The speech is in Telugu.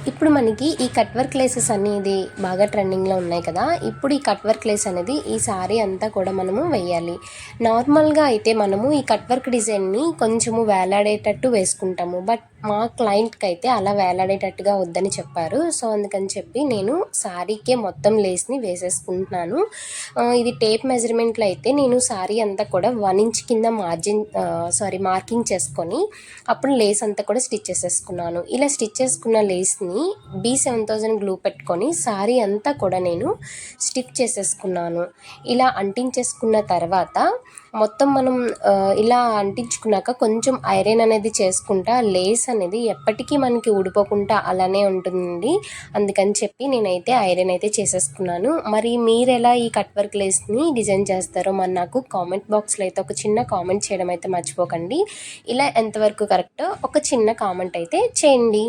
ఇప్పుడు మనకి ఈ కట్ వర్క్ లేసెస్ అనేది బాగా ట్రెండింగ్లో ఉన్నాయి కదా. ఇప్పుడు ఈ కట్ వర్క్ లేస్ అనేది ఈ సారీ అంతా కూడా మనము వేయాలి. నార్మల్గా అయితే మనము ఈ కట్ వర్క్ డిజైన్ని కొంచెము వేలాడేటట్టు వేసుకుంటాము. బట్ మా క్లయింట్కి అయితే అలా వేలాడేటట్టుగా వద్దని చెప్పారు. సో అందుకని చెప్పి నేను శారీకే మొత్తం లేస్ని వేసేసుకుంటున్నాను. ఇది టేప్ మెజర్మెంట్లో అయితే నేను శారీ అంతా కూడా 1 ఇంచ్ కింద మార్కింగ్ చేసుకొని అప్పుడు లేస్ అంతా కూడా స్టిచ్ చేసేసుకున్నాను. ఇలా స్టిచ్ చేసుకున్న లేస్ని B7000 గ్లూ పెట్టుకొని శారీ అంతా కూడా నేను స్టిచ్ చేసేసుకున్నాను. ఇలా అంటించేసుకున్న తర్వాత మొత్తం మనం ఇలా అంటించుకున్నాక కొంచెం ఐరన్ అనేది చేసుకుంటా లేస్ అనేది ఎప్పటికీ మనకి ఊడిపోకుండా అలానే ఉంటుందండి. అందుకని చెప్పి నేనైతే ఐరన్ అయితే చేసేసుకున్నాను. మరి మీరు ఎలా ఈ కట్ వర్క్ లేస్ని డిజైన్ చేస్తారో మరి నాకు కామెంట్ బాక్స్లో అయితే ఒక చిన్న కామెంట్ చేయడం అయితే మర్చిపోకండి. ఇలా ఎంతవరకు కరెక్టో ఒక చిన్న కామెంట్ అయితే చేయండి.